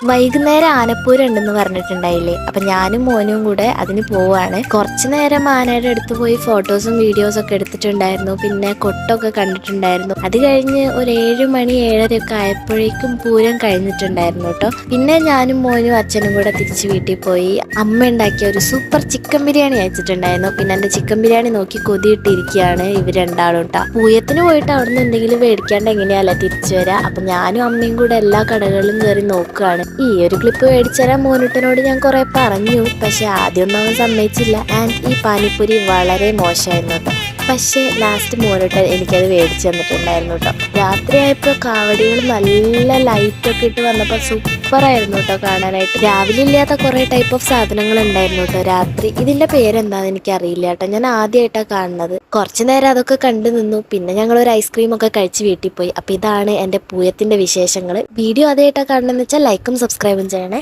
വൈകുന്നേരം ആനപ്പൂരം ഉണ്ടെന്ന് പറഞ്ഞിട്ടുണ്ടായില്ലേ. അപ്പൊ ഞാനും മോനും കൂടെ അതിന് പോവാണ്. കുറച്ചു നേരം ആനയുടെ അടുത്ത് പോയി ഫോട്ടോസും വീഡിയോസും ഒക്കെ എടുത്തിട്ടുണ്ടായിരുന്നു. പിന്നെ കൊട്ടൊക്കെ കണ്ടിട്ടുണ്ടായിരുന്നു. അത് കഴിഞ്ഞ് ഒരു 7 മണി 7:30 ഒക്കെ ആയപ്പോഴേക്കും പൂരം കഴിഞ്ഞിട്ടുണ്ടായിരുന്നു കേട്ടോ. പിന്നെ ഞാനും മോനും അച്ഛനും കൂടെ തിരിച്ച് വീട്ടിൽ പോയി. അമ്മ ഉണ്ടാക്കിയ ഒരു സൂപ്പർ ചിക്കൻ ബിരിയാണി അയച്ചിട്ടുണ്ടായിരുന്നു. പിന്നെ എന്റെ ചിക്കൻ ബിരിയാണി നോക്കി കൊതിയിട്ടിരിക്കുകയാണ് ഇവർ രണ്ടാളും കേട്ടോ. പൂയത്തിന് പോയിട്ട് അവിടെ നിന്ന് എന്തെങ്കിലും മേടിക്കാണ്ട് എങ്ങനെയല്ല തിരിച്ചു വരാം. അപ്പൊ ഞാനും അമ്മയും കൂടെ എല്ലാ കടകളിലും കയറി നോക്കുകയാണ്. ഈ ഒരു ക്ലിപ്പ് മേടിച്ചുതരാൻ മോനുട്ടനോട് ഞാൻ കുറെ പറഞ്ഞു. പക്ഷെ ആദ്യമൊന്നും അവൻ സമ്മതിച്ചില്ല. ആൻഡ് ഈ പാനിപ്പൂരി വളരെ മോശമായിരുന്നു കേട്ടോ. പക്ഷേ ലാസ്റ്റ് മോനുട്ടൻ എനിക്കത് മേടിച്ചു തന്നിട്ടുണ്ടായിരുന്നു കേട്ടോ. രാത്രിയായപ്പോൾ കാവടികൾ നല്ല ലൈറ്റൊക്കെ ഇട്ട് വന്നപ്പോൾ സൂപ്പറായിരുന്നു കേട്ടോ കാണാനായിട്ട്. രാവിലെ ഇല്ലാത്ത കുറേ ടൈപ്പ് ഓഫ് സാധനങ്ങൾ ഉണ്ടായിരുന്നു കേട്ടോ രാത്രി. ഇതിന്റെ പേരെന്താണെന്ന് എനിക്കറിയില്ല കേട്ടോ. ഞാൻ ആദ്യമായിട്ടാണ് കാണുന്നത്. കുറച്ചു നേരം അതൊക്കെ കണ്ടു നിന്നു. പിന്നെ ഞങ്ങൾ ഒരു ഐസ്ക്രീം ഒക്കെ കഴിച്ച് വീട്ടിൽ പോയി. അപ്പൊ ഇതാണ് എൻ്റെ പൂയത്തിന്റെ വിശേഷങ്ങൾ. വീഡിയോ ആദ്യമായിട്ടാണ് കാണണമെന്ന് വെച്ചാൽ ലൈക്കും സബ്സ്ക്രൈബും ചെയ്യണേ.